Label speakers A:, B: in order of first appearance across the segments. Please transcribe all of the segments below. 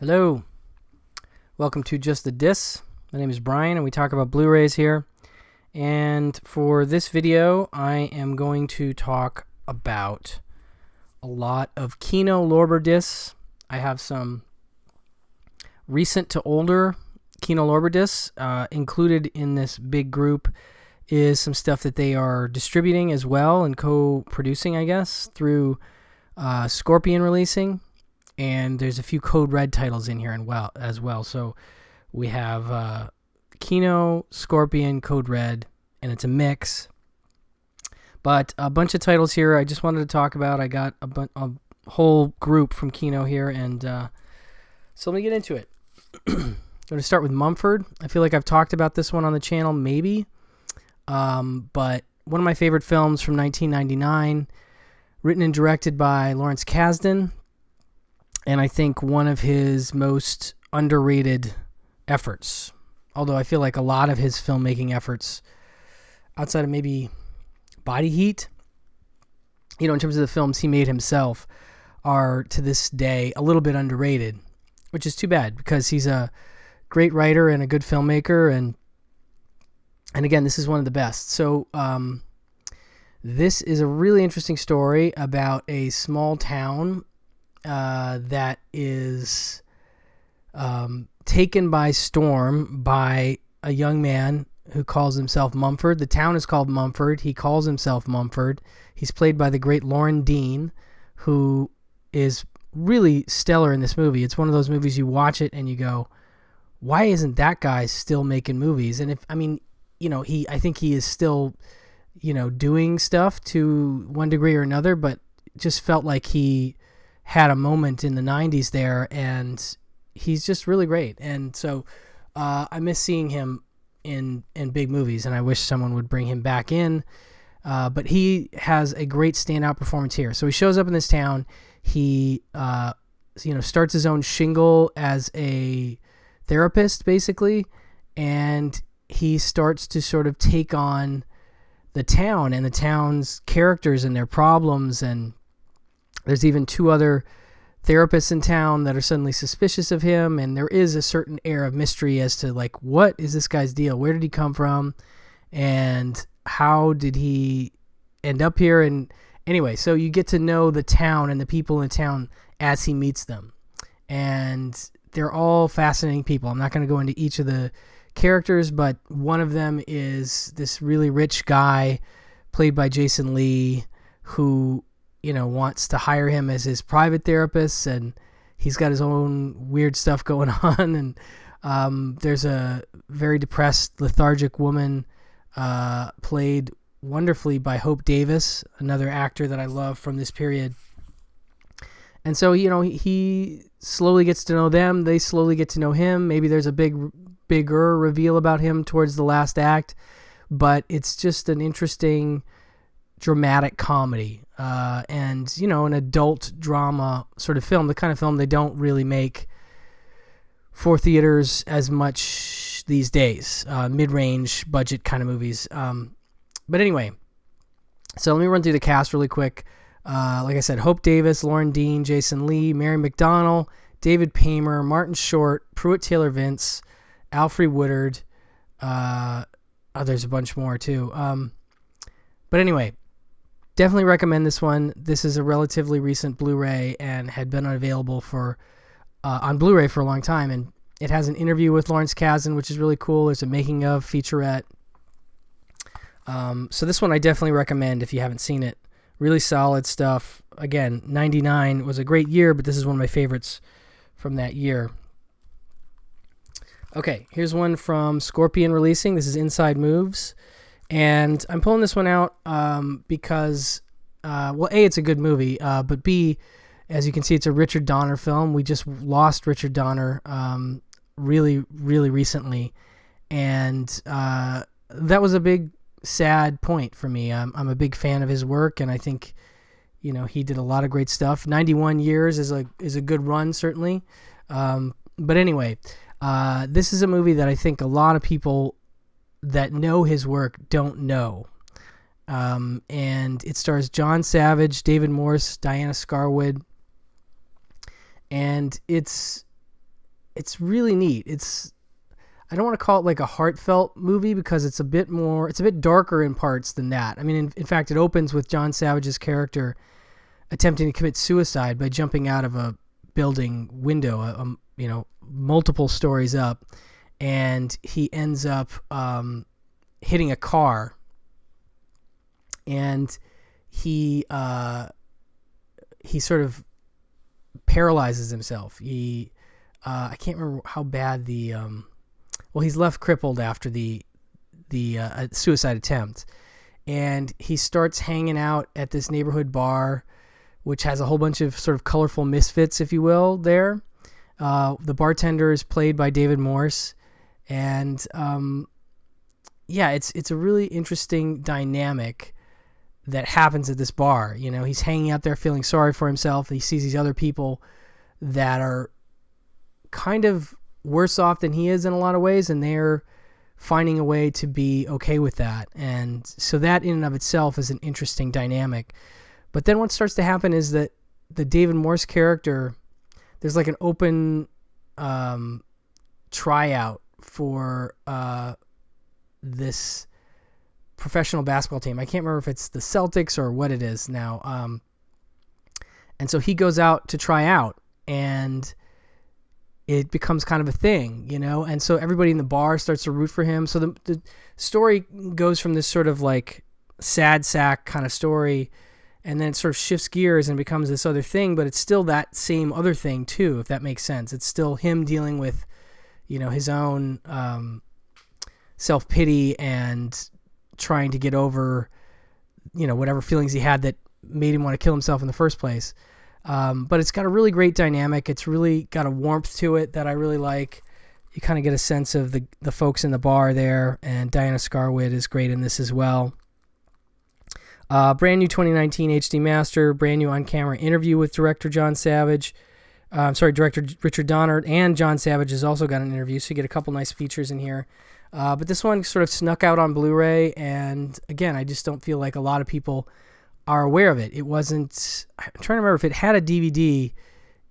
A: Hello, welcome to Just the Dis. My name is Brian and we talk about Blu-rays here. And for this video, I am going to talk about a lot of Kino Lorber discs. I have some recent to older Kino Lorber discs. Included in this big group is some stuff that they are distributing as well and co-producing, I guess, through Scorpion releasing. And there's a few Code Red titles in here as well. So we have Kino, Scorpion, Code Red, and it's a mix. But a bunch of titles here I just wanted to talk about. I got a whole group from Kino here, and so let me get into it. I'm going to start with Mumford. I feel like I've talked about this one on the channel, maybe. But one of my favorite films from 1999, written and directed by Lawrence Kasdan. And I think one of his most underrated efforts. Although I feel like a lot of his filmmaking efforts, outside of maybe Body Heat, in terms of the films he made himself, are to this day a little bit underrated, which is too bad because he's a great writer and a good filmmaker. And again, this is one of the best. So this is a really interesting story about a small town that is taken by storm by a young man who calls himself Mumford. The town is called Mumford. He calls himself Mumford. He's played by the great Lauren Dean, who is really stellar in this movie. It's one of those movies you watch it and you go, why isn't that guy still making movies? And I think he is still, doing stuff to one degree or another, but just felt like he had a moment in the 90s there, and he's just really great. And so I miss seeing him in big movies, and I wish someone would bring him back in. But he has a great standout performance here. So he shows up in this town. He starts his own shingle as a therapist, basically, and he starts to sort of take on the town and the town's characters and their problems. And there's even two other therapists in town that are suddenly suspicious of him, and there is a certain air of mystery as to, like, what is this guy's deal? Where did he come from? And how did he end up here? And anyway, so you get to know the town and the people in town as he meets them. And they're all fascinating people. I'm not going to go into each of the characters, but one of them is this really rich guy played by Jason Lee who wants to hire him as his private therapist, and he's got his own weird stuff going on. And there's a very depressed, lethargic woman played wonderfully by Hope Davis, another actor that I love from this period. And so, he slowly gets to know them. They slowly get to know him. Maybe there's a bigger reveal about him towards the last act, but it's just an interesting dramatic comedy and an adult drama sort of film, the kind of film they don't really make for theaters as much these days, mid-range budget kind of movies. But anyway, so let me run through the cast really quick. Like I said, Hope Davis, Lauren Dean, Jason Lee, Mary McDonnell, David Paymer, Martin Short, Pruitt Taylor Vince, Alfre Woodard. There's a bunch more too. But anyway, definitely recommend this one. This is a relatively recent Blu-ray and had been unavailable on Blu-ray for a long time. And it has an interview with Lawrence Kasdan, which is really cool. There's a making of featurette. So this one I definitely recommend if you haven't seen it. Really solid stuff. Again, 99 was a great year, but this is one of my favorites from that year. Okay, here's one from Scorpion releasing. This is Inside Moves. And I'm pulling this one out because, A, it's a good movie, but B, as you can see, it's a Richard Donner film. We just lost Richard Donner really, really recently. And that was a big, sad point for me. I'm a big fan of his work, and I think, he did a lot of great stuff. 91 years is a good run, certainly. But anyway, this is a movie that I think a lot of people that know his work don't know. And it stars John Savage, David Morse, Diana Scarwood. And it's it's really neat. I don't want to call it like a heartfelt movie because it's a bit darker in parts than that. I mean, in fact, it opens with John Savage's character attempting to commit suicide by jumping out of a building window, multiple stories up, and he ends up hitting a car, and he sort of paralyzes himself. I can't remember how bad he's left crippled after the suicide attempt, and he starts hanging out at this neighborhood bar, which has a whole bunch of sort of colorful misfits, if you will, there. The bartender is played by David Morse, and it's a really interesting dynamic that happens at this bar. He's hanging out there feeling sorry for himself. He sees these other people that are kind of worse off than he is in a lot of ways, and they're finding a way to be okay with that. And so that in and of itself is an interesting dynamic. But then what starts to happen is that the David Morse character, there's like an open tryout for this professional basketball team. I can't remember if it's the Celtics or what it is now. And so he goes out to try out, and it becomes kind of a thing, and so everybody in the bar starts to root for him. So the story goes from this sort of like sad sack kind of story, and then it sort of shifts gears and becomes this other thing, but it's still that same other thing too, if that makes sense. It's still him dealing with, his own self-pity and trying to get over, whatever feelings he had that made him want to kill himself in the first place. But it's got a really great dynamic. It's really got a warmth to it that I really like. You kind of get a sense of the folks in the bar there, and Diana Scarwid is great in this as well. Brand new 2019 HD Master, brand new on-camera interview with director director Richard Donner, and John Savage has also got an interview, so you get a couple nice features in here. But this one sort of snuck out on Blu-ray, and again, I just don't feel like a lot of people are aware of it. It wasn't, I'm trying to remember if it had a DVD.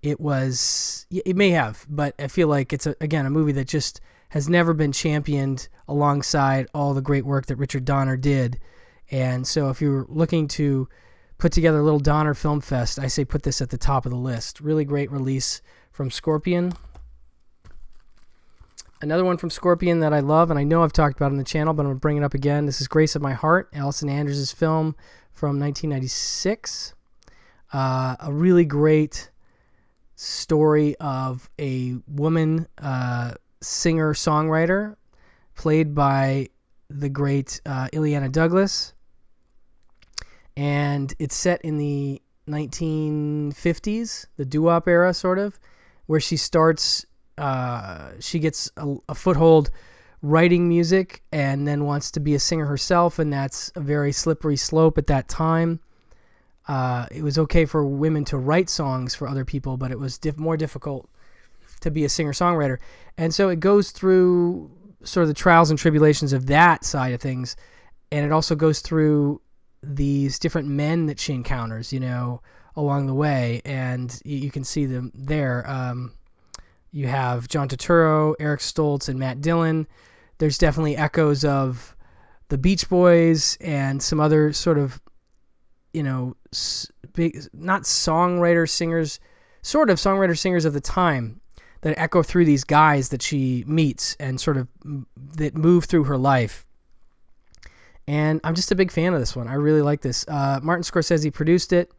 A: It may have, but I feel like it's a movie that just has never been championed alongside all the great work that Richard Donner did. And so if you're looking to put together a little Donner Film Fest, I say put this at the top of the list. Really great release from Scorpion. Another one from Scorpion that I love, and I know I've talked about on the channel, but I'm going to bring it up again. This is Grace of My Heart, Allison Anders' film from 1996. A really great story of a woman singer-songwriter played by the great Illeana Douglas. And it's set in the 1950s, the doo-wop era, sort of, where she starts, she gets a foothold writing music and then wants to be a singer herself, and that's a very slippery slope at that time. It was okay for women to write songs for other people, but it was more difficult to be a singer-songwriter. And so it goes through sort of the trials and tribulations of that side of things, and it also goes through these different men that she encounters, along the way, and you can see them there. You have John Turturro, Eric Stoltz, and Matt Dillon. There's definitely echoes of the Beach Boys and some other sort of, big, not songwriter singers, sort of songwriter singers of the time that echo through these guys that she meets and sort of that move through her life. And I'm just a big fan of this one. I really like this. Martin Scorsese produced it.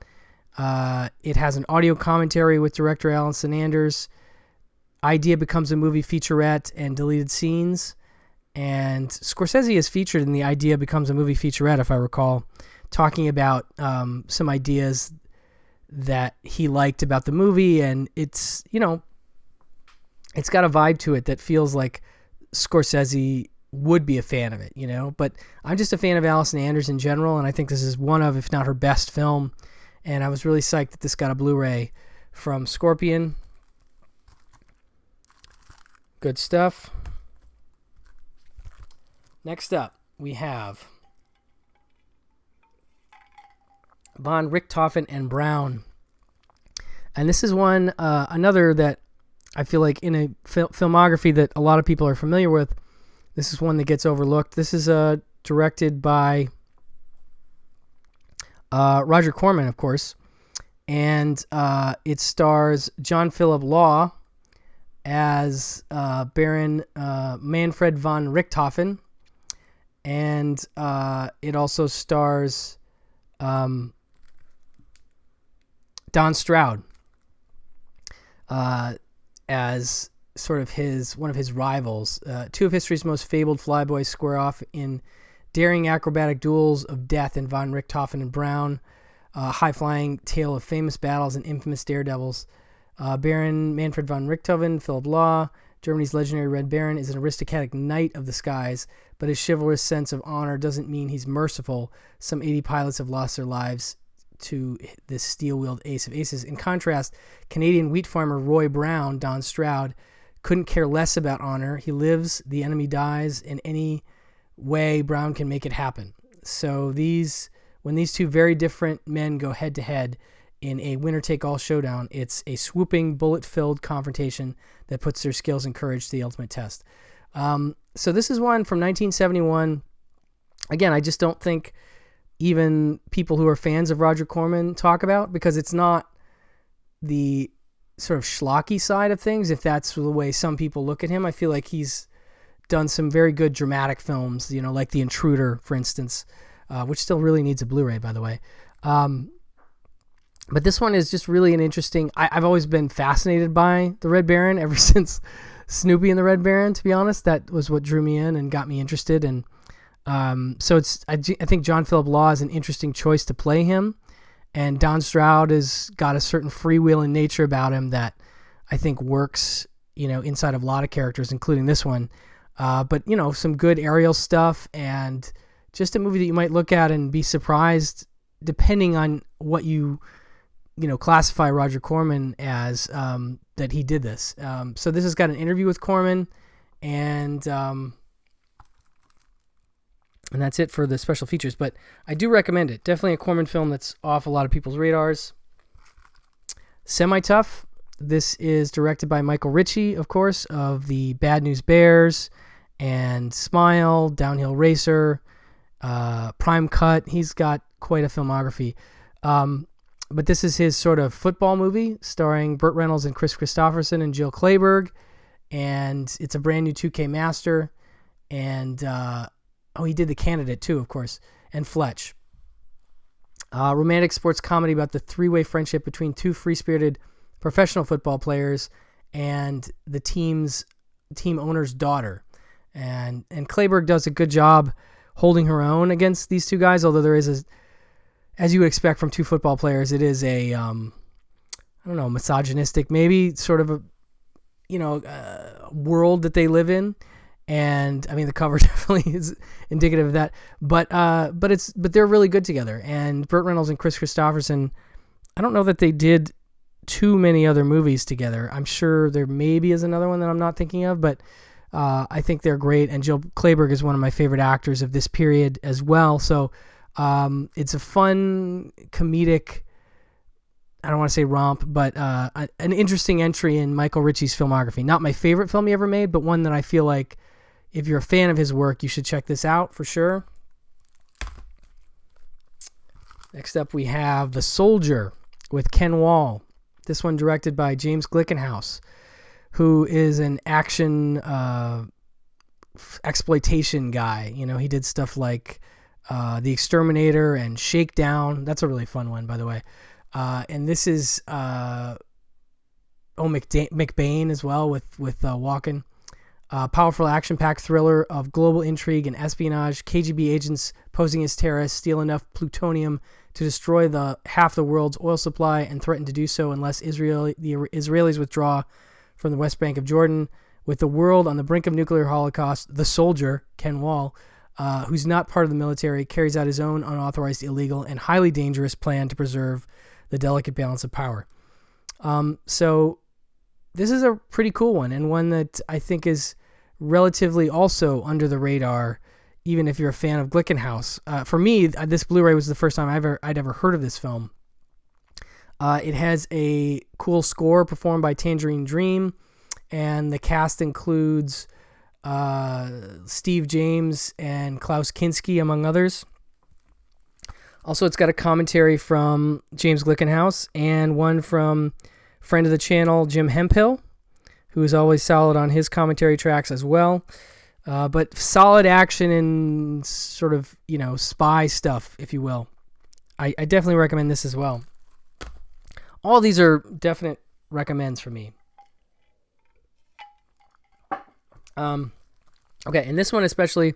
A: It has an audio commentary with director Allison Anders. Idea becomes a movie featurette and deleted scenes. And Scorsese is featured in the Idea becomes a movie featurette, if I recall, talking about some ideas that he liked about the movie. And it's, it's got a vibe to it that feels like Scorsese would be a fan of it, but I'm just a fan of Allison Anders in general, and I think this is one of, if not her best film, and I was really psyched that this got a Blu-ray from Scorpion. Good stuff. Next up, we have von Richthofen and Brown, and this is one, another that I feel like in a filmography that a lot of people are familiar with, this is one that gets overlooked. This is directed by Roger Corman, of course, and it stars John Philip Law as Baron Manfred von Richthofen, and it also stars Don Stroud as sort of one of his rivals. Two of history's most fabled flyboys square off in daring acrobatic duels of death in von Richthofen and Brown, high-flying tale of famous battles and infamous daredevils. Baron Manfred von Richthofen, Philip Law, Germany's legendary Red Baron, is an aristocratic knight of the skies, but his chivalrous sense of honor doesn't mean he's merciful. Some 80 pilots have lost their lives to this steel-wheeled ace of aces. In contrast, Canadian wheat farmer Roy Brown, Don Stroud, couldn't care less about honor. He lives, the enemy dies, in any way Brown can make it happen. So when these two very different men go head-to-head in a winner-take-all showdown, it's a swooping, bullet-filled confrontation that puts their skills and courage to the ultimate test. So this is one from 1971. Again, I just don't think even people who are fans of Roger Corman talk about, because it's not the sort of schlocky side of things, if that's the way some people look at him. I feel like he's done some very good dramatic films, like The Intruder, for instance, which still really needs a Blu-ray, by the way. But this one is just really an interesting... I've always been fascinated by the Red Baron ever since Snoopy and the Red Baron, to be honest. That was what drew me in and got me interested. And so I think John Philip Law is an interesting choice to play him. And Don Stroud has got a certain freewheeling nature about him that I think works, inside of a lot of characters, including this one. But, some good aerial stuff, and just a movie that you might look at and be surprised, depending on what you classify Roger Corman as, that he did this. So this has got an interview with Corman, and that's it for the special features. But I do recommend it. Definitely a Corman film that's off a lot of people's radars. SemiTough. This is directed by Michael Ritchie, of course, of the Bad News Bears and Smile, Downhill Racer, Prime Cut. He's got quite a filmography. But this is his sort of football movie starring Burt Reynolds and Chris Christopherson and Jill Clayburgh. And it's a brand new 2K master. And, he did The Candidate too, of course, and Fletch. Romantic sports comedy about the three-way friendship between two free-spirited professional football players and the team owner's daughter. And Clayburgh does a good job holding her own against these two guys, although there is as you would expect from two football players, it is a, misogynistic, maybe sort of a world that they live in. And I mean, the cover definitely is indicative of that, but they're really good together. And Burt Reynolds and Chris Christopherson, I don't know that they did too many other movies together. I'm sure there maybe is another one that I'm not thinking of, but I think they're great. And Jill Clayburgh is one of my favorite actors of this period as well. So it's a fun, comedic, I don't want to say romp, but an interesting entry in Michael Ritchie's filmography. Not my favorite film he ever made, but one that I feel like if you're a fan of his work, you should check this out for sure. Next up, we have The Soldier with Ken Wall. This one directed by James Glickenhaus, who is an action exploitation guy. He did stuff like The Exterminator and Shakedown. That's a really fun one, by the way. And this is McBain as well with Walken. Powerful action-packed thriller of global intrigue and espionage. KGB agents posing as terrorists steal enough plutonium to destroy half the world's oil supply and threaten to do so unless the Israelis withdraw from the West Bank of Jordan. With the world on the brink of nuclear holocaust, the soldier, Ken Wall, who's not part of the military, carries out his own unauthorized, illegal, and highly dangerous plan to preserve the delicate balance of power. So this is a pretty cool one, and one that I think is relatively also under the radar, even if you're a fan of Glickenhaus. For me, this Blu-ray was the first time I'd ever heard of this film. It has a cool score performed by Tangerine Dream. and the cast includes Steve James and Klaus Kinski, among others. Also, it's got a commentary from James Glickenhaus and one from friend of the channel, Jim Hemphill, who is always solid on his commentary tracks as well. But solid action and sort of, spy stuff, if you will. I definitely recommend this as well. All these are definite recommends for me. Okay, and this one especially,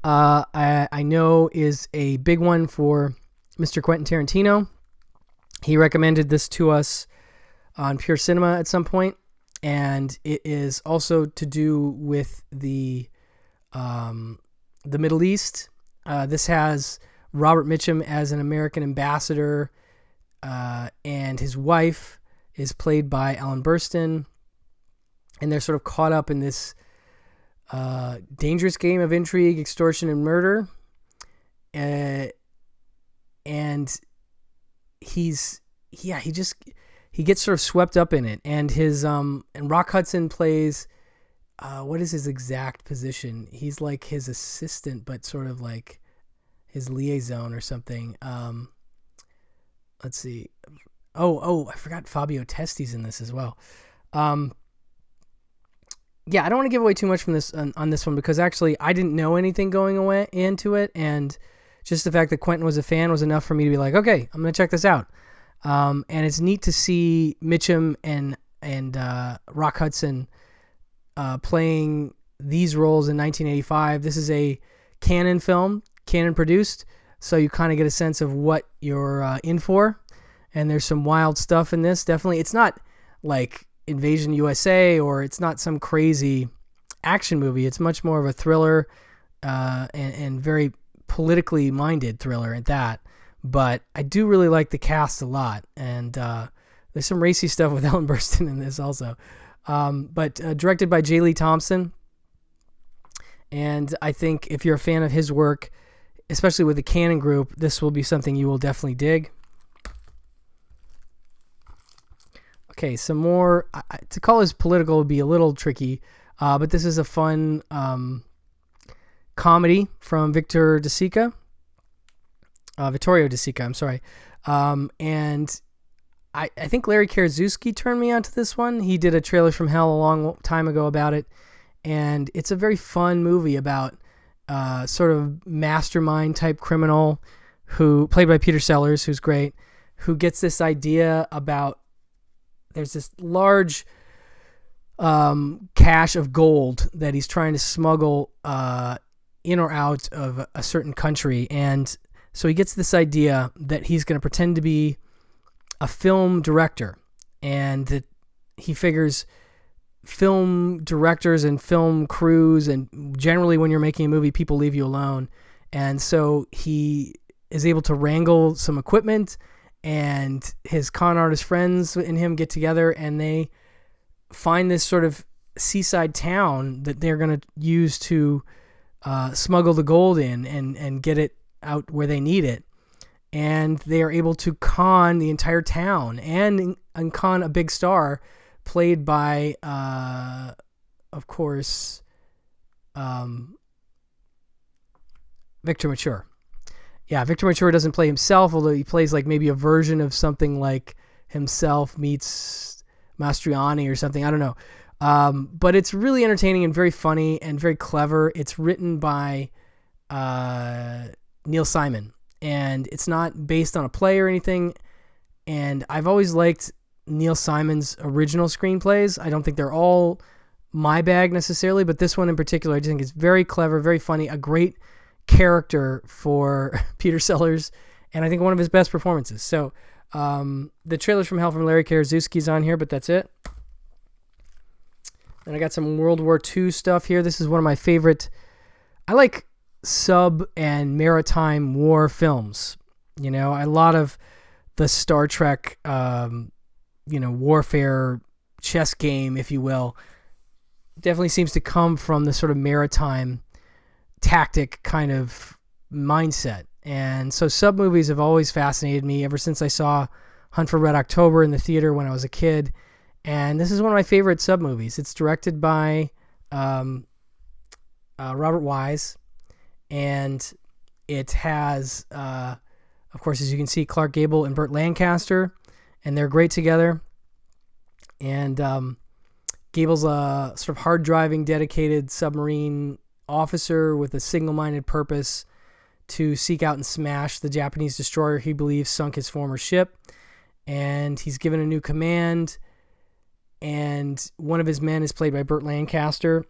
A: I know is a big one for Mr. Quentin Tarantino. He recommended this to us on Pure Cinema at some point, and it is also to do with the Middle East. This has Robert Mitchum as an American ambassador, and his wife is played by Ellen Burstyn, and they're sort of caught up in this dangerous game of intrigue, extortion, and murder. And he gets sort of swept up in it. And and Rock Hudson plays, what is his exact position? He's like his assistant, but sort of like his liaison or something. Let's see. Oh, I forgot Fabio Testi's in this as well. Yeah, I don't want to give away too much from this on this one, because actually I didn't know anything going away into it, and just the fact that Quentin was a fan was enough for me to be like, okay, I'm going to check this out. And it's neat to see Mitchum and Rock Hudson playing these roles in 1985. This is a Cannon film, Cannon produced, so you kind of get a sense of what you're in for. And there's some wild stuff in this, definitely. It's not like Invasion USA, or it's not some crazy action movie. It's much more of a thriller, and very politically minded thriller at that. But I do really like the cast a lot, and there's some racy stuff with Ellen Burstyn in this also. But directed by J. Lee Thompson, and I think if you're a fan of his work, especially with the Cannon Group, this will be something you will definitely dig. Okay, some more. To call this political would be a little tricky, but this is a fun comedy from Vittorio De Sica, I'm sorry. And I think Larry Karaszewski turned me onto this one. He did a Trailers from Hell a long time ago about it, and it's a very fun movie about sort of mastermind type criminal who, played by Peter Sellers, who's great, who gets this idea about there's this large cache of gold that he's trying to smuggle in or out of a certain country. And so he gets this idea that he's going to pretend to be a film director, and that he figures film directors and film crews, and generally when you're making a movie, people leave you alone. And so he is able to wrangle some equipment, and his con artist friends and him get together, and they find this sort of seaside town that they're going to use to smuggle the gold in and get it out where they need it. And they are able to con the entire town and con a big star played by, of course, Victor Mature. Yeah, Victor Mature doesn't play himself, although he plays like maybe a version of something like himself meets Mastroianni or something. I don't know. But it's really entertaining and very funny and very clever. It's written by Neil Simon, and it's not based on a play or anything. And I've always liked Neil Simon's original screenplays. I don't think they're all my bag necessarily, but this one in particular, I just think it's very clever, very funny, a great character for Peter Sellers, and I think one of his best performances. So the Trailers from Hell from Larry Karaszewski's on here, but that's it. And I got some World War II stuff here. This is one of my favorite. I like sub and maritime war films. A lot of the Star Trek, warfare chess game, if you will, definitely seems to come from the sort of maritime tactic kind of mindset. And so sub movies have always fascinated me ever since I saw Hunt for Red October in the theater when I was a kid. And this is one of my favorite sub movies. It's directed by Robert Wise, and it has, of course, as you can see, Clark Gable and Burt Lancaster, and they're great together. And Gable's a sort of hard-driving, dedicated submarine officer with a single-minded purpose to seek out and smash the Japanese destroyer he believes sunk his former ship. And he's given a new command, and one of his men is played by Burt Lancaster,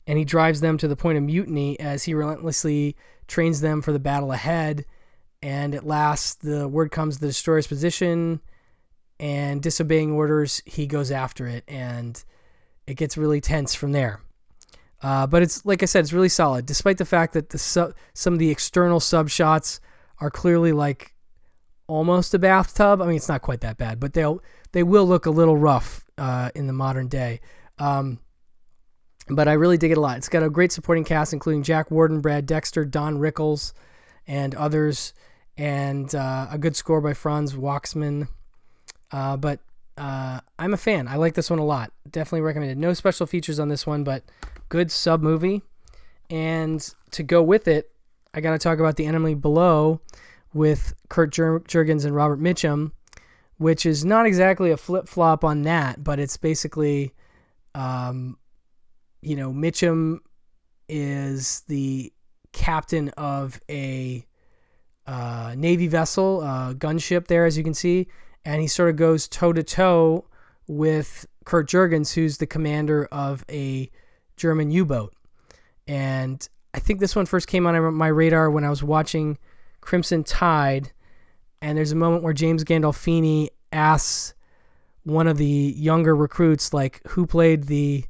A: and he drives them to the point of mutiny as he relentlessly trains them for the battle ahead. And at last, the word comes to the destroyer's position, and disobeying orders, he goes after it, and it gets really tense from there. But it's, like I said, it's really solid, despite the fact that some of the external sub shots are clearly like almost a bathtub. I mean, it's not quite that bad, but they will look a little rough in the modern day. But I really dig it a lot. It's got a great supporting cast, including Jack Warden, Brad Dexter, Don Rickles, and others, and a good score by Franz Waxman. But I'm a fan. I like this one a lot. Definitely recommend it. No special features on this one, but good sub movie. And to go with it, I got to talk about The Enemy Below with Kurt Jurgens and Robert Mitchum, which is not exactly a flip-flop on that, but it's basically, Mitchum is the captain of a Navy vessel, a gunship there, as you can see, and he sort of goes toe-to-toe with Kurt Jurgens, who's the commander of a German U-boat. And I think this one first came on my radar when I was watching Crimson Tide, and there's a moment where James Gandolfini asks one of the younger recruits, like, who played the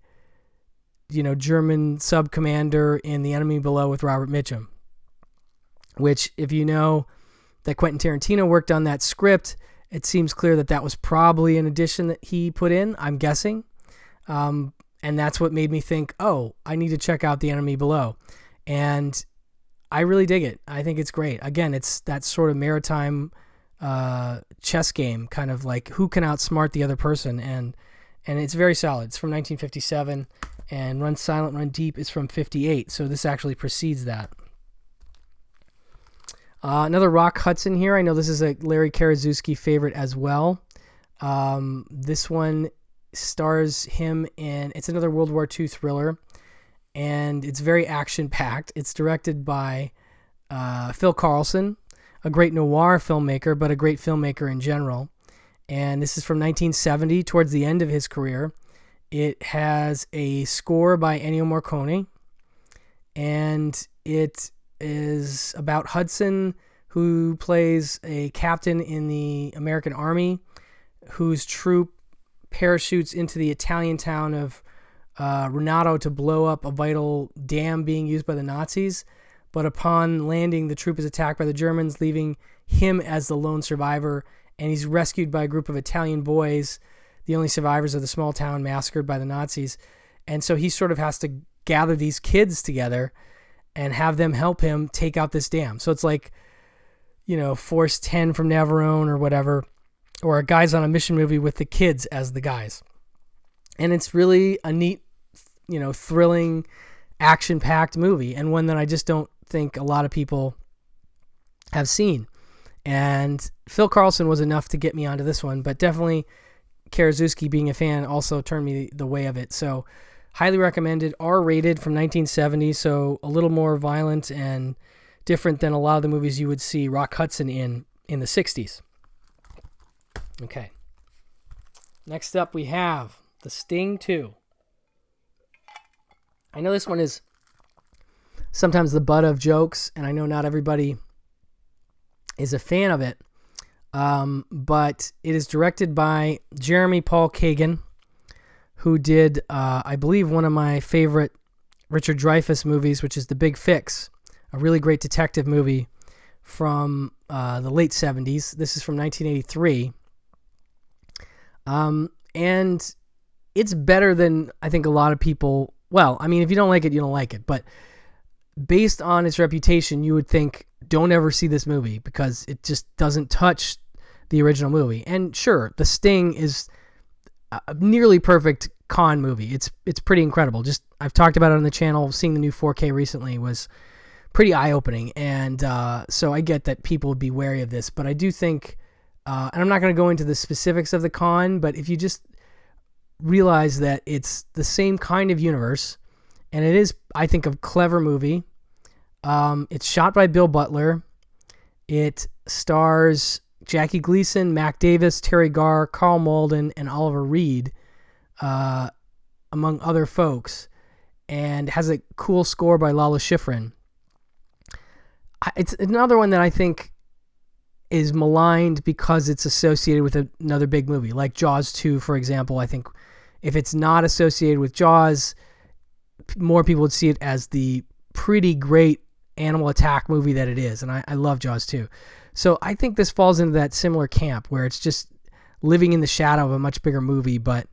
A: German sub commander in The Enemy Below with Robert Mitchum, which, if you know that Quentin Tarantino worked on that script, it seems clear that was probably an addition that he put in, I'm guessing. And that's what made me think, oh, I need to check out The Enemy Below. And I really dig it. I think it's great. Again, it's that sort of maritime chess game, kind of like who can outsmart the other person. And it's very solid. It's from 1957, and Run Silent, Run Deep is from 58. So this actually precedes that. Another Rock Hudson here. I know this is a Larry Karaszewski favorite as well. This one stars him in, it's another World War II thriller, and it's very action-packed. It's directed by Phil Carlson, a great noir filmmaker, but a great filmmaker in general. And this is from 1970, towards the end of his career. It has a score by Ennio Morricone, and it is about Hudson, who plays a captain in the American Army, whose troop parachutes into the Italian town of Renato to blow up a vital dam being used by the Nazis. But upon landing, the troop is attacked by the Germans, leaving him as the lone survivor, and he's rescued by a group of Italian boys, the only survivors of the small town massacred by the Nazis. And so he sort of has to gather these kids together and have them help him take out this dam. So it's like, Force 10 from Navarone or whatever, or a Guys on a Mission movie with the kids as the guys. And it's really a neat, thrilling, action-packed movie, and one that I just don't think a lot of people have seen. And Phil Carlson was enough to get me onto this one, but definitely Karaszewski, being a fan, also turned me the way of it. So highly recommended, R-rated from 1970, so a little more violent and different than a lot of the movies you would see Rock Hudson in the 60s. Okay. Next up we have The Sting 2. I know this one is sometimes the butt of jokes, and I know not everybody is a fan of it, but it is directed by Jeremy Paul Kagan, who did, I believe, one of my favorite Richard Dreyfuss movies, which is The Big Fix, a really great detective movie from the late 70s. This is from 1983. And it's better than I think a lot of people, well, I mean, if you don't like it, you don't like it, but based on its reputation, you would think, don't ever see this movie because it just doesn't touch the original movie. And sure, The Sting is a nearly perfect con movie. It's pretty incredible. Just I've talked about it on the channel. Seeing the new 4K recently was pretty eye-opening, and so I get that people would be wary of this, but I do think, and I'm not going to go into the specifics of the con, but if you just realize that it's the same kind of universe, and it is, I think, a clever movie. It's shot by Bill Butler. It stars Jackie Gleason, Mac Davis, Terry Garr, Carl Malden, and Oliver Reed, among other folks, and has a cool score by Lala Schifrin. It's another one that I think is maligned because it's associated with another big movie, like Jaws 2, for example. I think if it's not associated with Jaws, more people would see it as the pretty great animal attack movie that it is, and I love Jaws 2. So I think this falls into that similar camp where it's just living in the shadow of a much bigger movie, but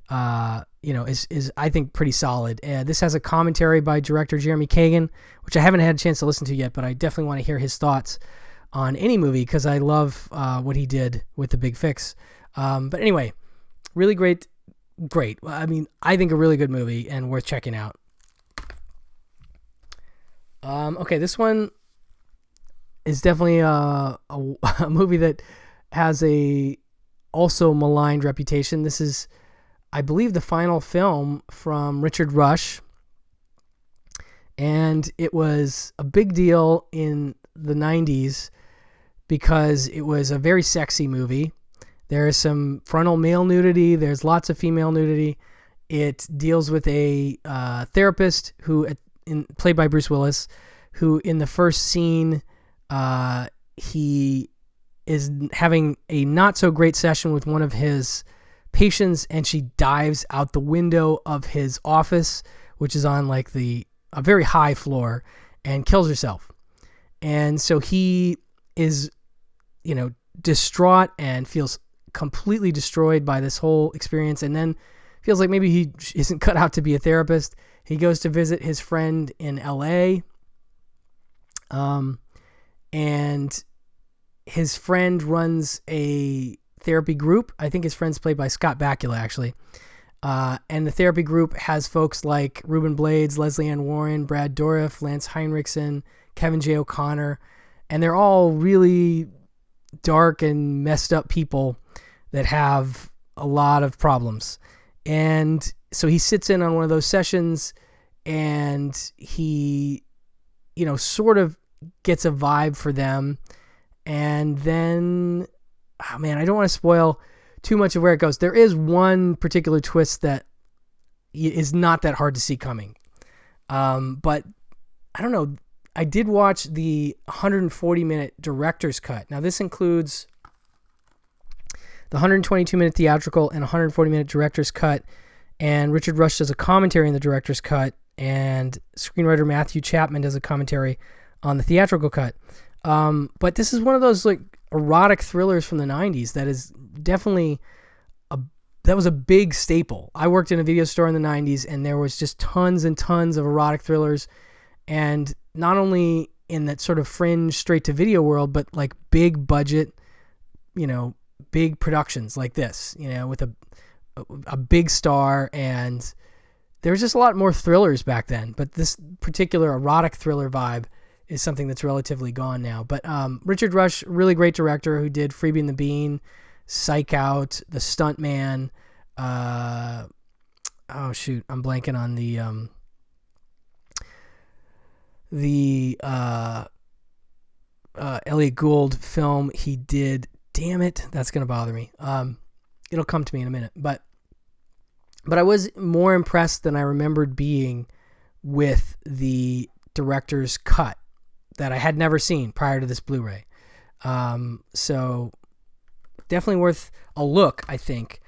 A: is I think pretty solid. This has a commentary by director Jeremy Kagan, which I haven't had a chance to listen to yet, but I definitely want to hear his thoughts on any movie because I love what he did with The Big Fix. But anyway, really great. I mean, I think a really good movie and worth checking out. Okay, this one is definitely a movie that has a also maligned reputation. This is, I believe, the final film from Richard Rush, and it was a big deal in the 90s because it was a very sexy movie. There is some frontal male nudity. There's lots of female nudity. It deals with a therapist who, played by Bruce Willis, who in the first scene, he is having a not so great session with one of his patients, and she dives out the window of his office, which is on like a very high floor, and kills herself. And so he is, distraught and feels completely destroyed by this whole experience, and then feels like maybe he isn't cut out to be a therapist. He goes to visit his friend in LA, and his friend runs a therapy group. I think his friend's played by Scott Bakula, actually. And the therapy group has folks like Ruben Blades, Leslie Ann Warren, Brad Dourif, Lance Heinrichsen, Kevin J. O'Connor, and they're all really dark and messed up people that have a lot of problems. And so he sits in on one of those sessions, and he, sort of gets a vibe for them. And then, oh man, I don't want to spoil too much of where it goes. There is one particular twist that is not that hard to see coming. But I don't know. I did watch the 140-minute director's cut. Now, this includes the 122-minute theatrical and 140-minute director's cut. And Richard Rush does a commentary in the director's cut, and screenwriter Matthew Chapman does a commentary on the theatrical cut. But this is one of those like erotic thrillers from the 90s that is definitely that was a big staple. I worked in a video store in the 90s, and there was just tons and tons of erotic thrillers, and not only in that sort of fringe straight to video world, but like big budget, big productions like this, with a big star, and there was just a lot more thrillers back then. But this particular erotic thriller vibe is something that's relatively gone now. But Richard Rush, really great director who did Freebie and the Bean, Psych Out, The Stuntman. Oh shoot, I'm blanking on the Elliot Gould film he did. Damn it, that's gonna bother me. It'll come to me in a minute. But I was more impressed than I remembered being with the director's cut that I had never seen prior to this Blu-ray. So definitely worth a look, I think.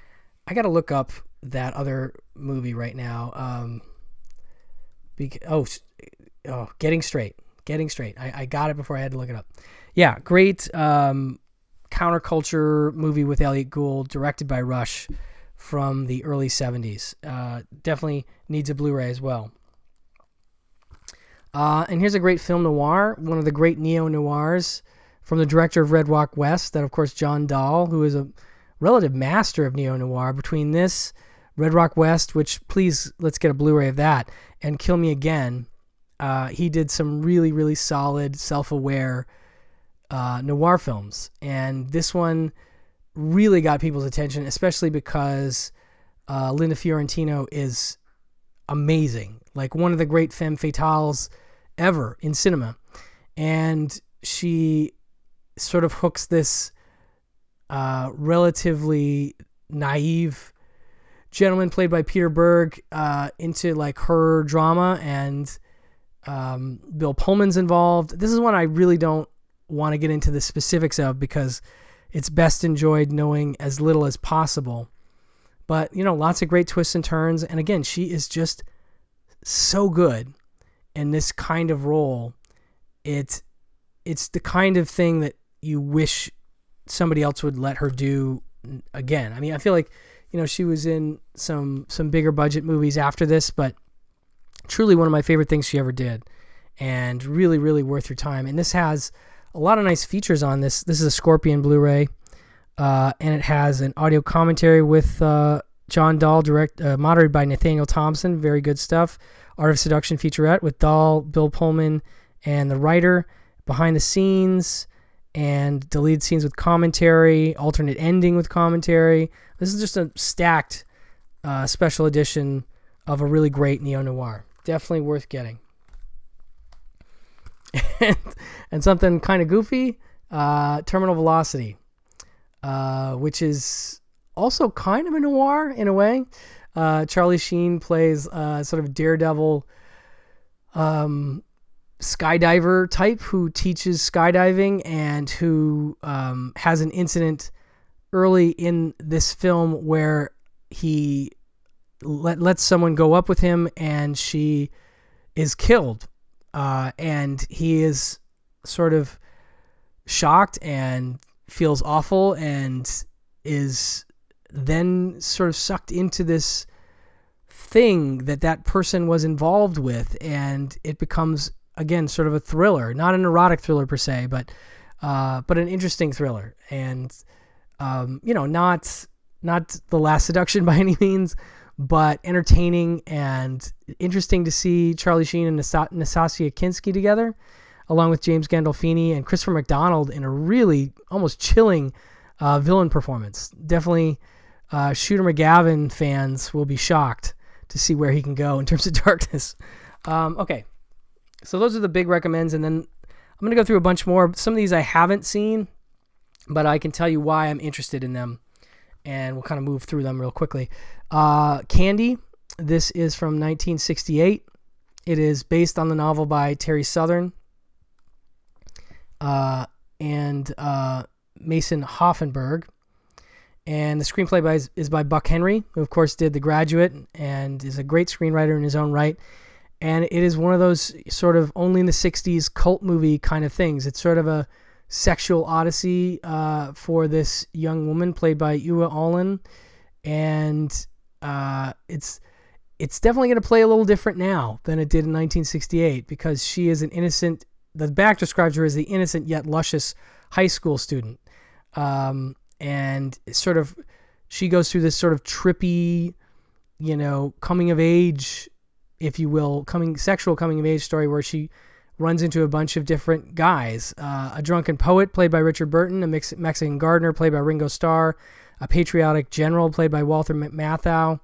A: I got to look up that other movie right now. Getting Straight. I got it before I had to look it up. Yeah, great counterculture movie with Elliot Gould, directed by Rush from the early 70s. Definitely needs a Blu-ray as well. And here's a great film noir, one of the great neo-noirs from the director of Red Walk West, that, of course, John Dahl, who is relative master of neo-noir. Between this, Red Rock West, which please, let's get a Blu-ray of that, and Kill Me Again, he did some really, really solid, self-aware noir films. And this one really got people's attention, especially because Linda Fiorentino is amazing. Like one of the great femme fatales ever in cinema. And she sort of hooks this relatively naive gentleman played by Peter Berg into like her drama, and Bill Pullman's involved. This is one I really don't want to get into the specifics of because it's best enjoyed knowing as little as possible. But, you know, lots of great twists and turns. And again, she is just so good in this kind of role. It's the kind of thing that you wish somebody else would let her do again. I mean, I feel like, you know, she was in some bigger budget movies after this, but truly one of my favorite things she ever did, and really, really worth your time. And this has a lot of nice features on this. This is a Scorpion Blu-ray, and it has an audio commentary with John Dahl, moderated by Nathaniel Thompson. Very good stuff. Art of Seduction featurette with Dahl, Bill Pullman, and the writer. Behind the scenes and deleted scenes with commentary, alternate ending with commentary. This is just a stacked special edition of a really great neo-noir. Definitely worth getting. And something kind of goofy, Terminal Velocity, which is also kind of a noir in a way. Charlie Sheen plays sort of daredevil skydiver type who teaches skydiving and who has an incident early in this film where he lets someone go up with him and she is killed. And he is sort of shocked and feels awful and is then sort of sucked into this thing that person was involved with, and it becomes, again, sort of a thriller, not an erotic thriller per se, but an interesting thriller. And, you know, not The Last Seduction by any means, but entertaining and interesting to see Charlie Sheen and Nastasia Kinski together, along with James Gandolfini and Christopher McDonald in a really almost chilling villain performance. Definitely Shooter McGavin fans will be shocked to see where he can go in terms of darkness. Okay, so those are the big recommends, and then I'm going to go through a bunch more. Some of these I haven't seen, but I can tell you why I'm interested in them, and we'll kind of move through them real quickly. Candy, this is from 1968. It is based on the novel by Terry Southern and Mason Hoffenberg. And the screenplay is by Buck Henry, who of course did The Graduate and is a great screenwriter in his own right. And it is one of those sort of only in the 60s cult movie kind of things. It's sort of a sexual odyssey for this young woman played by Ewa Allen. And it's definitely going to play a little different now than it did in 1968, because she is an innocent, the back describes her as the innocent yet luscious high school student. And sort of, she goes through this sort of trippy, you know, coming of age, if you will, sexual coming of age story where she runs into a bunch of different guys. A drunken poet played by Richard Burton, a Mexican gardener played by Ringo Starr, a patriotic general played by Walter Matthau,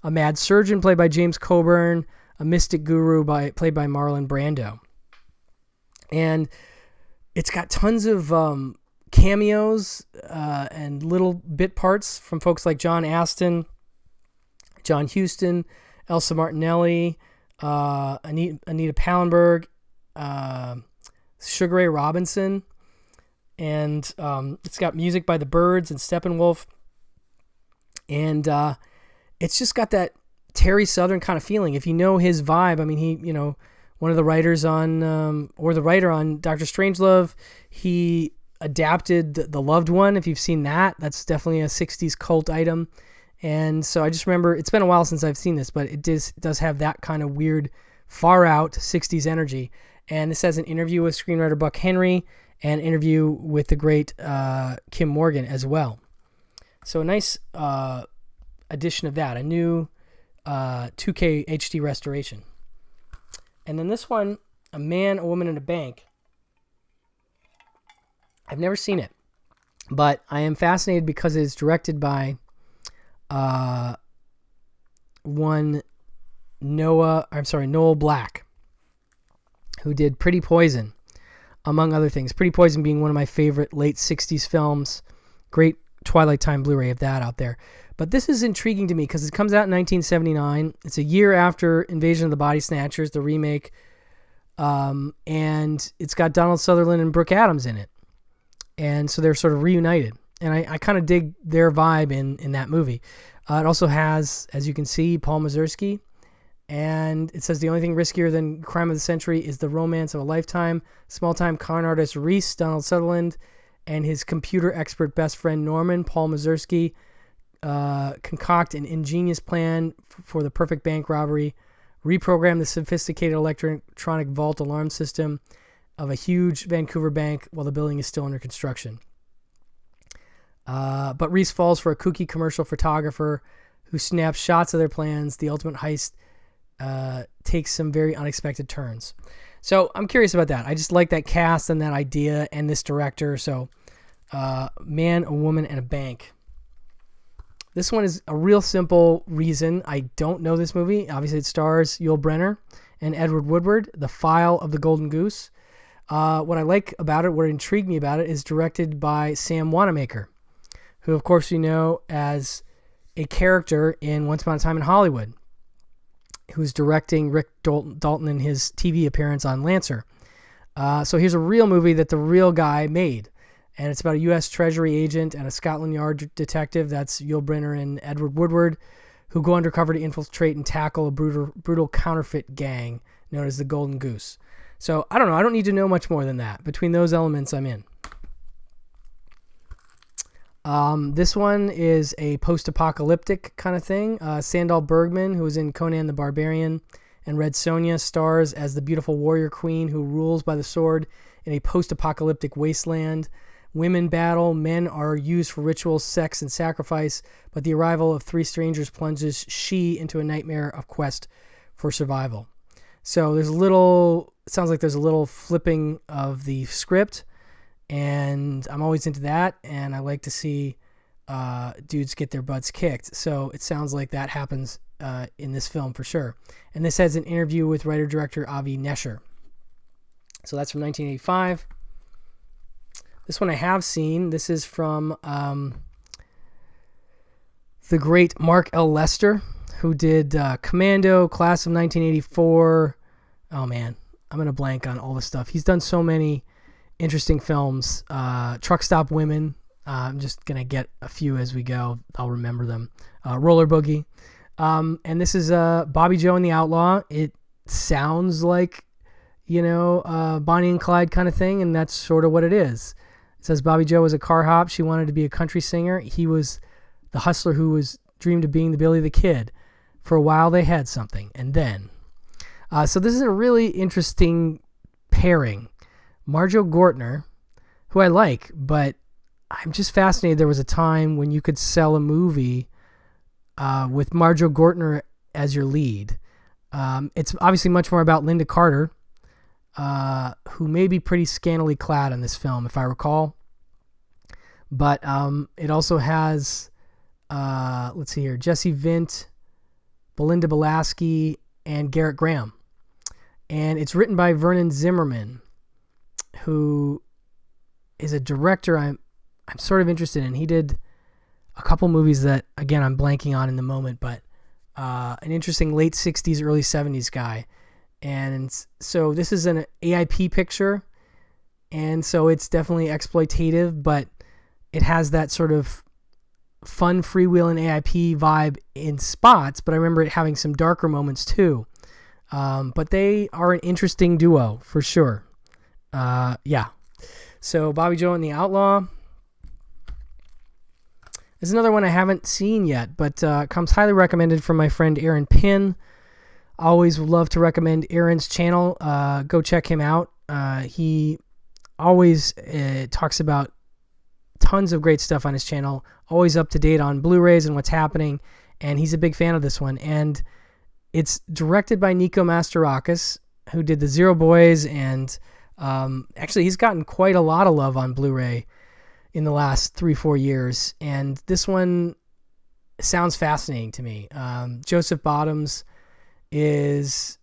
A: a mad surgeon played by James Coburn, a mystic guru played by Marlon Brando. And it's got tons of cameos and little bit parts from folks like John Astin, John Huston, Elsa Martinelli, Anita Pallenberg, Sugar Ray Robinson, and it's got music by the Byrds and Steppenwolf, and it's just got that Terry Southern kind of feeling. If you know his vibe, I mean, he, you know, one of the writers on, or the writer on Dr. Strangelove, he adapted The Loved One. If you've seen that, that's definitely a 60s cult item. And so I just remember, it's been a while since I've seen this, but it does have that kind of weird, far out 60s energy. And this has an interview with screenwriter Buck Henry and an interview with the great Kim Morgan as well. So a nice addition of that, a new 2K HD restoration. And then this one, A Man, a Woman, and a Bank. I've never seen it, but I am fascinated because it's directed by Noel Black, who did Pretty Poison, among other things. Pretty Poison being one of my favorite late 60s films. Great Twilight Time Blu-ray of that out there. But this is intriguing to me because it comes out in 1979. It's a year after Invasion of the Body Snatchers, the remake. And it's got Donald Sutherland and Brooke Adams in it. And so they're sort of reunited. And I kind of dig their vibe in that movie. It also has, as you can see, Paul Mazursky. And it says the only thing riskier than Crime of the Century is the romance of a lifetime. Small-time con artist Reese, Donald Sutherland, and his computer expert best friend Norman, Paul Mazursky, concoct an ingenious plan for the perfect bank robbery, reprogram the sophisticated electronic vault alarm system of a huge Vancouver bank while the building is still under construction. But Reese falls for a kooky commercial photographer who snaps shots of their plans. The ultimate heist takes some very unexpected turns. So I'm curious about that. I just like that cast and that idea and this director. So Man, a Woman, and a Bank. This one is a real simple reason I don't know this movie. Obviously, it stars Yul Brynner and Edward Woodward, The File of the Golden Goose. What I like about it, what intrigued me about it, is directed by Sam Wanamaker, who, of course, you know as a character in Once Upon a Time in Hollywood, who's directing Rick Dalton in his TV appearance on Lancer. So here's a real movie that the real guy made. And it's about a U.S. Treasury agent and a Scotland Yard detective, that's Yul Brynner and Edward Woodward, who go undercover to infiltrate and tackle a brutal counterfeit gang known as the Golden Goose. So, I don't know. I don't need to know much more than that. Between those elements, I'm in. This one is a post-apocalyptic kind of thing. Sandal Bergman, who was in Conan the Barbarian and Red Sonja, stars as the beautiful warrior queen who rules by the sword in a post-apocalyptic wasteland. Women battle, men are used for rituals, sex, and sacrifice, but the arrival of three strangers plunges she into a nightmare of quest for survival. So it sounds like there's a little flipping of the script, and I'm always into that, and I like to see dudes get their butts kicked. So it sounds like that happens in this film for sure. And this has an interview with writer-director Avi Nesher. So that's from 1985. This one I have seen. This is from the great Mark L. Lester, who did Commando, Class of 1984. Oh, man. I'm going to blank on all the stuff. He's done so many interesting films. Truck Stop Women. I'm just going to get a few as we go. I'll remember them. Roller Boogie. And this is Bobby Joe and the Outlaw. It sounds like, Bonnie and Clyde kind of thing, and that's sort of what it is. It says Bobby Joe was a car hop. She wanted to be a country singer. He was the hustler who was dreamed of being the Billy the Kid. For a while, they had something, and then. So this is a really interesting pairing. Marjo Gortner, who I like, but I'm just fascinated. There was a time when you could sell a movie with Marjo Gortner as your lead. It's obviously much more about Linda Carter, who may be pretty scantily clad in this film, if I recall. But it also has, let's see here, Jesse Vint, Belinda Belaski, and Garrett Graham. And it's written by Vernon Zimmerman, who is a director I'm sort of interested in. He did a couple movies that, again, I'm blanking on in the moment, but an interesting late 60s, early 70s guy. And so this is an AIP picture, and so it's definitely exploitative, but it has that sort of fun freewheeling AIP vibe in spots, but I remember it having some darker moments too. But they are an interesting duo for sure. Yeah. So Bobby Joe and the Outlaw. There's another one I haven't seen yet, but comes highly recommended from my friend Aaron Pinn. I always love to recommend Aaron's channel. Go check him out. He always talks about tons of great stuff on his channel, always up to date on Blu-rays and what's happening, and he's a big fan of this one. And it's directed by Nico Mastorakis, who did The Zero Boys, and actually he's gotten quite a lot of love on Blu-ray in the last 3-4 years, and this one sounds fascinating to me. Joseph Bottoms is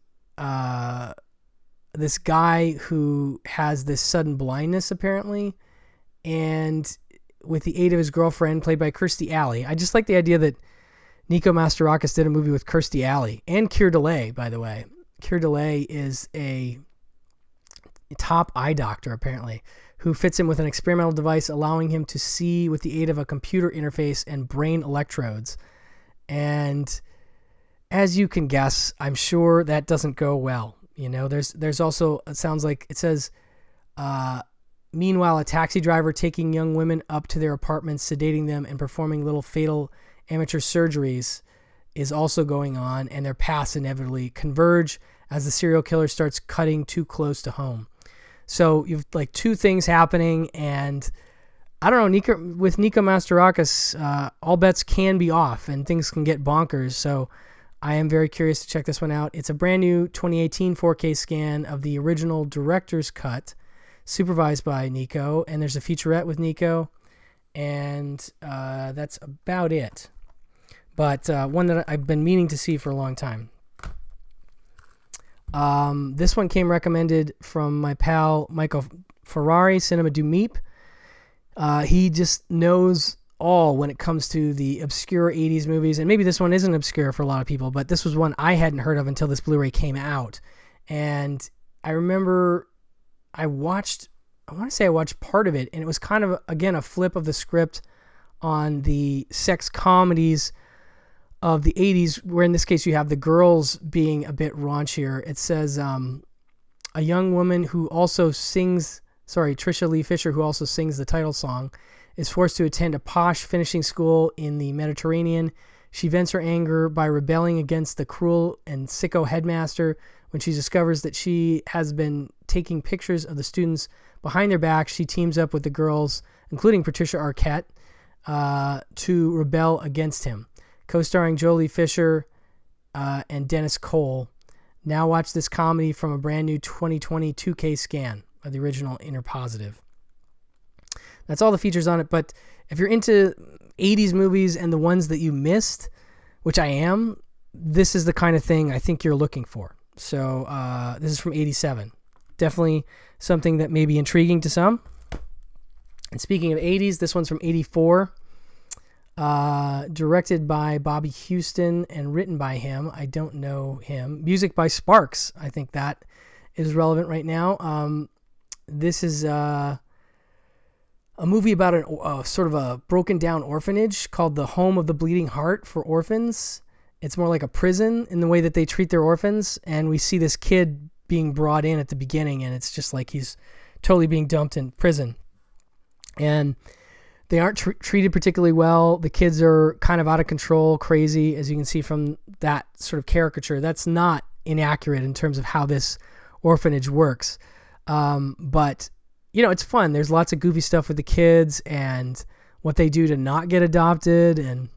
A: this guy who has this sudden blindness, apparently, and with the aid of his girlfriend, played by Kirstie Alley. I just like the idea that Nico Mastorakis did a movie with Kirstie Alley and Keir Dullea, by the way. Keir Dullea is a top eye doctor, apparently, who fits him with an experimental device allowing him to see with the aid of a computer interface and brain electrodes. And as you can guess, I'm sure that doesn't go well. You know, there's also, it sounds like it says, meanwhile, a taxi driver taking young women up to their apartments, sedating them, and performing little fatal amateur surgeries is also going on, and their paths inevitably converge as the serial killer starts cutting too close to home. So you've like two things happening, and I don't know, with Nico Mastorakis, all bets can be off and things can get bonkers. So I am very curious to check this one out. It's a brand new 2018 4K scan of the original director's cut, supervised by Nico, and there's a featurette with Nico, and that's about it. But one that I've been meaning to see for a long time. This one came recommended from my pal Michael Ferrari, Cinema du Meep. He just knows all when it comes to the obscure 80s movies, and maybe this one isn't obscure for a lot of people, but this was one I hadn't heard of until this Blu-ray came out. And I remember I want to say I watched part of it, and it was kind of, again, a flip of the script on the sex comedies of the 80s, where in this case you have the girls being a bit raunchier. It says a young woman who also sings, Trisha Lee Fisher, who also sings the title song, is forced to attend a posh finishing school in the Mediterranean. She vents her anger by rebelling against the cruel and sicko headmaster when she discovers that she has been taking pictures of the students behind their backs. She teams up with the girls, including Patricia Arquette, to rebel against him. Co-starring Jolie Fisher and Dennis Cole. Now watch this comedy from a brand new 2020 2K scan of the original Interpositive. That's all the features on it, but if you're into 80s movies and the ones that you missed, which I am, this is the kind of thing I think you're looking for. So this is from 87. Definitely something that may be intriguing to some. And speaking of 80s, this one's from 84. Directed by Bobby Houston and written by him. I don't know him. Music by Sparks. I think that is relevant right now. This is a movie about a sort of a broken down orphanage called the Home of the Bleeding Heart for orphans. It's more like a prison in the way that they treat their orphans. And we see this kid being brought in at the beginning, and it's just like he's totally being dumped in prison. And they aren't treated particularly well. The kids are kind of out of control, crazy, as you can see from that sort of caricature. That's not inaccurate in terms of how this orphanage works. But, you know, it's fun. There's lots of goofy stuff with the kids and what they do to not get adopted. And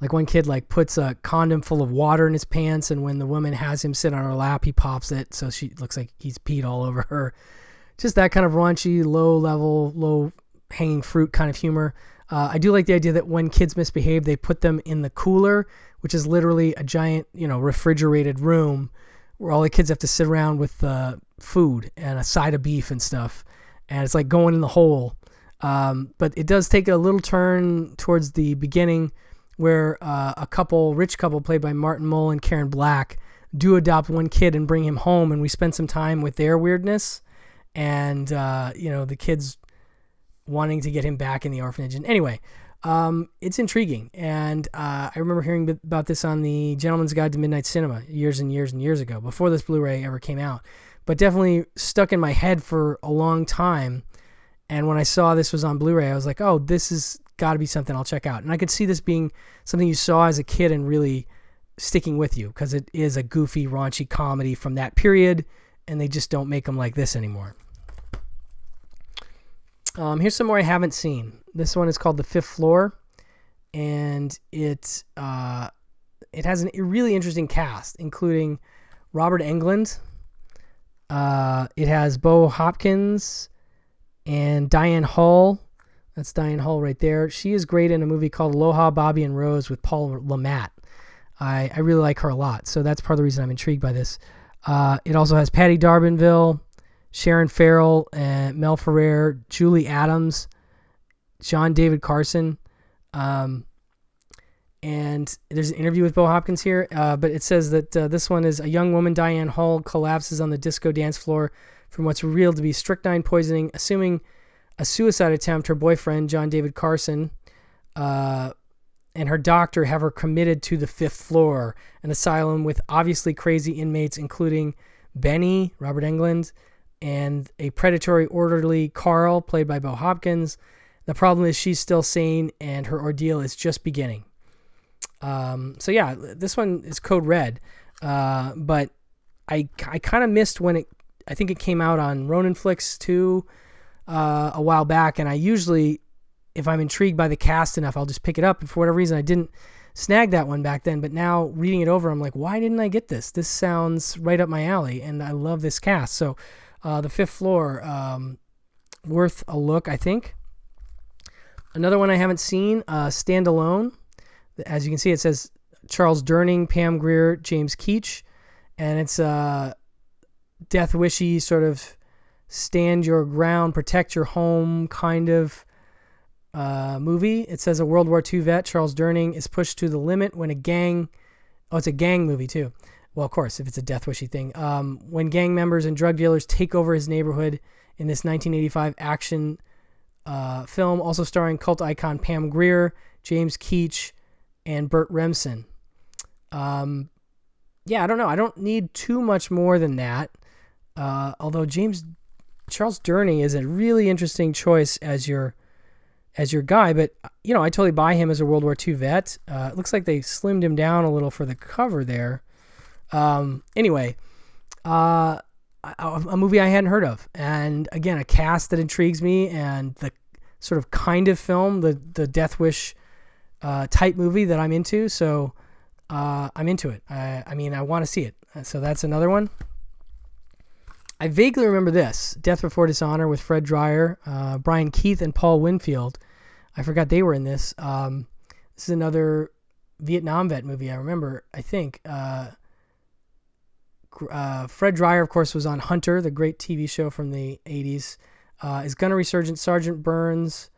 A: like one kid like puts a condom full of water in his pants, and when the woman has him sit on her lap, he pops it so she looks like he's peed all over her. Just that kind of raunchy, low hanging fruit kind of humor. I do like the idea that when kids misbehave, they put them in the cooler, which is literally a giant, refrigerated room where all the kids have to sit around with food and a side of beef and stuff. And it's like going in the hole. But it does take a little turn towards the beginning where a rich couple played by Martin Mull and Karen Black, do adopt one kid and bring him home. And we spend some time with their weirdness and, the kids wanting to get him back in the orphanage. And anyway, it's intriguing. And I remember hearing about this on the Gentleman's Guide to Midnight Cinema years and years and years ago, before this Blu-ray ever came out. But definitely stuck in my head for a long time. And when I saw this was on Blu-ray, I was like, oh, this has got to be something I'll check out. And I could see this being something you saw as a kid and really sticking with you, because it is a goofy, raunchy comedy from that period, and they just don't make them like this anymore. Here's some more I haven't seen. This one is called The Fifth Floor, and it has a really interesting cast, including Robert Englund. It has Bo Hopkins and Diane Hull. That's Diane Hull right there. She is great in a movie called Aloha, Bobby and Rose with Paul Lamont. I really like her a lot, so that's part of the reason I'm intrigued by this. It also has Patty D'Arbanville, Sharon Farrell, and Mel Ferrer, Julie Adams, John David Carson. And there's an interview with Bo Hopkins here, but it says that this one is a young woman, Diane Hull, collapses on the disco dance floor from what's revealed to be strychnine poisoning, assuming a suicide attempt. Her boyfriend, John David Carson, and her doctor have her committed to the fifth floor, an asylum with obviously crazy inmates, including Benny, Robert Englund, and a predatory orderly, Carl, played by Bo Hopkins. The problem is she's still sane, and her ordeal is just beginning. So yeah, this one is code red, but I kind of missed when I think it came out on Ronin Flicks too, a while back, and I usually, if I'm intrigued by the cast enough, I'll just pick it up. And for whatever reason, I didn't snag that one back then, but now reading it over, I'm like, why didn't I get this? This sounds right up my alley, and I love this cast. So The Fifth Floor, worth a look, I think. Another one I haven't seen, Stand Alone. As you can see, it says Charles Durning, Pam Grier, James Keach, and it's a death wishy sort of stand your ground, protect your home kind of movie. It says a World War II vet, Charles Durning, is pushed to the limit when it's a gang movie too. Well, of course, if it's a death wishy thing. When gang members and drug dealers take over his neighborhood in this 1985 action film, also starring cult icon Pam Grier, James Keach, and Burt Remsen. Yeah, I don't know. I don't need too much more than that. Although Charles Durning is a really interesting choice as your guy, but I totally buy him as a World War II vet. It looks like they slimmed him down a little for the cover there. Anyway, a movie I hadn't heard of, and again, a cast that intrigues me, and the sort of kind of film, the Death Wish type movie that I'm into. So I'm into it. I want to see it. So that's another one. I vaguely remember this, Death Before Dishonor with Fred Dreyer, Brian Keith, and Paul Winfield. I forgot they were in this. This is another Vietnam vet movie. I remember, I think. Fred Dreyer, of course, was on Hunter, the great TV show from the 80s. Is Gunnery Sergeant Burns,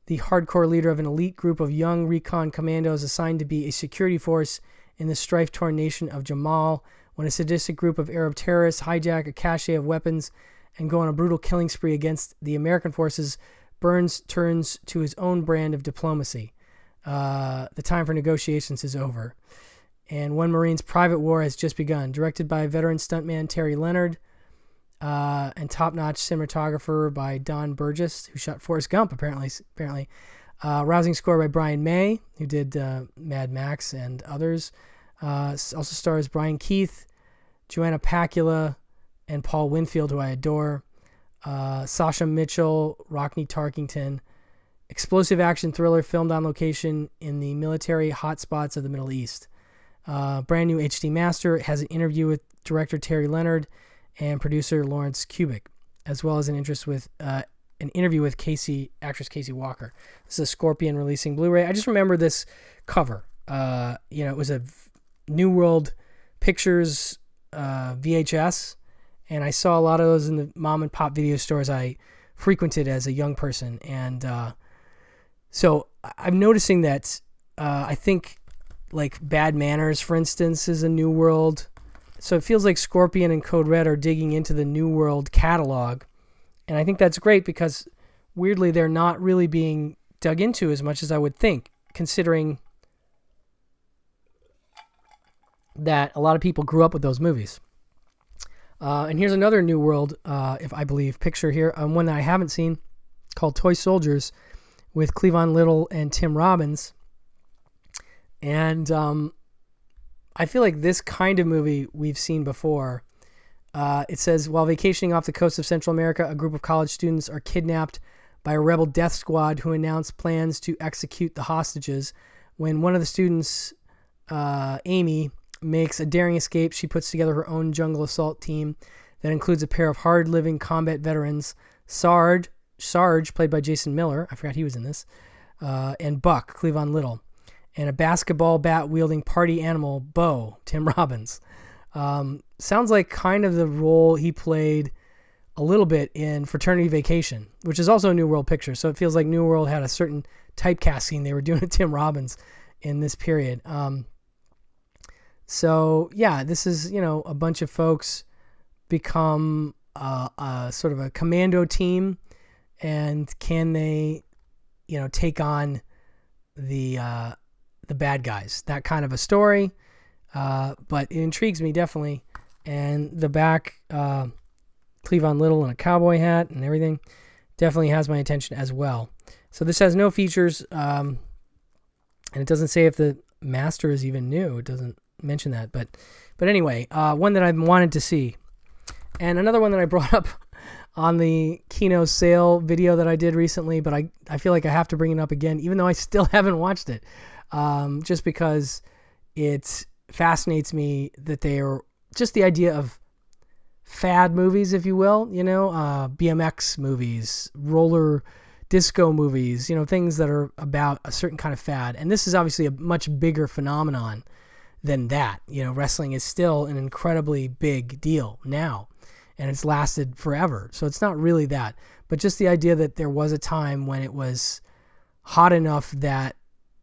A: the hardcore leader of an elite group of young recon commandos assigned to be a security force in the strife-torn nation of Jamal. When a sadistic group of Arab terrorists hijack a cache of weapons and go on a brutal killing spree against the American forces, Burns turns to his own brand of diplomacy. The time for negotiations is over. And One Marine's private war has just begun. Directed by veteran stuntman Terry Leonard, and top-notch cinematographer by Don Burgess, who shot Forrest Gump, apparently. Rousing score by Brian May, who did Mad Max and others. Also stars Brian Keith, Joanna Pacula, and Paul Winfield, who I adore. Sasha Mitchell, Rockne Tarkington. Explosive action thriller filmed on location in the military hotspots of the Middle East. Brand new HD master. It has an interview with director Terry Leonard and producer Lawrence Kubik, as well as an interview with actress Casey Walker. This is a Scorpion releasing Blu-ray. I just remember this cover. It was a New World Pictures VHS, and I saw a lot of those in the mom and pop video stores I frequented as a young person. And so I'm noticing that I think like Bad Manners, for instance, is a New World. So it feels like Scorpion and Code Red are digging into the New World catalog. And I think that's great because, weirdly, they're not really being dug into as much as I would think, considering that a lot of people grew up with those movies. And here's another New World, if I believe, picture here, one that I haven't seen, called Toy Soldiers, with Cleavon Little and Tim Robbins. And I feel like this kind of movie we've seen before. It says, while vacationing off the coast of Central America, a group of college students are kidnapped by a rebel death squad who announced plans to execute the hostages. When one of the students, Amy, makes a daring escape, she puts together her own jungle assault team that includes a pair of hard-living combat veterans, Sarge, played by Jason Miller, I forgot he was in this, and Buck, Cleavon Little, and a basketball bat-wielding party animal, Bo, Tim Robbins. Sounds like kind of the role he played a little bit in Fraternity Vacation, which is also a New World picture, so it feels like New World had a certain typecasting they were doing to Tim Robbins in this period. So yeah, this is, a bunch of folks become a sort of a commando team, and can they, take on the bad guys? That kind of a story, but it intrigues me definitely. And the back, Cleavon Little in a cowboy hat and everything, definitely has my attention as well. So this has no features, and it doesn't say if the master is even new. It doesn't mention that, but anyway, one that I've wanted to see. And another one that I brought up on the Kino sale video that I did recently, but I feel like I have to bring it up again, even though I still haven't watched it, just because it fascinates me that they are just the idea of fad movies, if you will, BMX movies, roller disco movies, things that are about a certain kind of fad. And this is obviously a much bigger phenomenon than that. Wrestling is still an incredibly big deal now, and it's lasted forever. So it's not really that, but just the idea that there was a time when it was hot enough that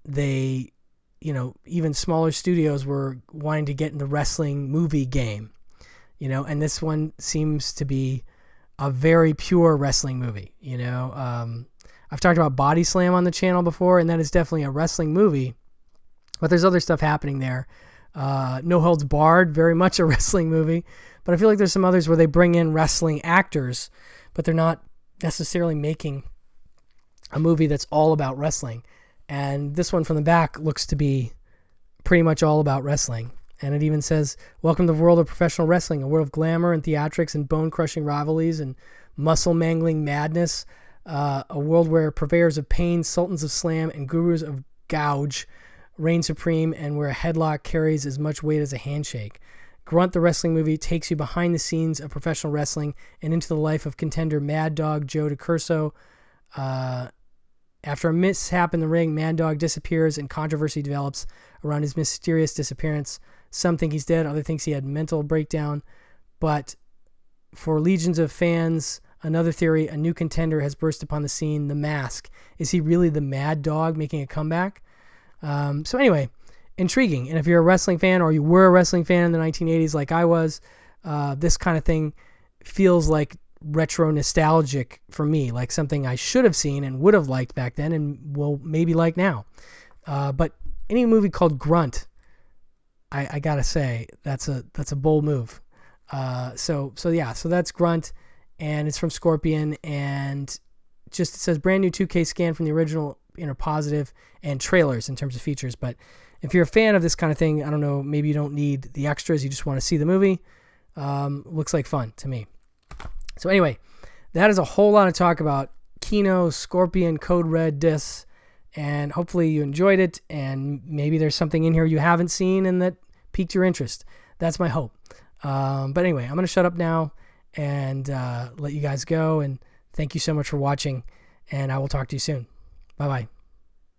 A: they, even smaller studios were wanting to get in the wrestling movie game, and this one seems to be a very pure wrestling movie. I've talked about Body Slam on the channel before, and that is definitely a wrestling movie, but there's other stuff happening there. No Holds Barred, very much a wrestling movie, but I feel like there's some others where they bring in wrestling actors, but they're not necessarily making a movie that's all about wrestling. And this one from the back looks to be pretty much all about wrestling. And it even says, "Welcome to the world of professional wrestling, a world of glamour and theatrics and bone-crushing rivalries and muscle-mangling madness, a world where purveyors of pain, sultans of slam, and gurus of gouge reign supreme, and where a headlock carries as much weight as a handshake. Grunt, the wrestling movie, takes you behind the scenes of professional wrestling and into the life of contender Mad Dog Joe DiCurso. After a mishap in the ring, Mad Dog disappears and controversy develops around his mysterious disappearance. Some think he's dead, others think he had a mental breakdown. But for legions of fans, another theory, a new contender has burst upon the scene, The Mask. Is he really the Mad Dog making a comeback? So anyway, intriguing. And if you're a wrestling fan, or you were a wrestling fan in the 1980s like I was, this kind of thing feels like retro nostalgic for me, like something I should have seen and would have liked back then and will maybe like now. But any movie called Grunt, I gotta say, that's a bold move. So that's Grunt, and it's from Scorpion, and just it says brand new 2K scan from the original, positive, and trailers in terms of features. But if you're a fan of this kind of thing, I don't know, maybe you don't need the extras, you just want to see the movie. Looks like fun to me. So anyway, that is a whole lot of talk about Kino, Scorpion, Code Red discs, and hopefully you enjoyed it, and maybe there's something in here you haven't seen and that piqued your interest. That's my hope. But anyway, I'm going to shut up now and let you guys go, and thank you so much for watching, and I will talk to you soon. Bye-bye.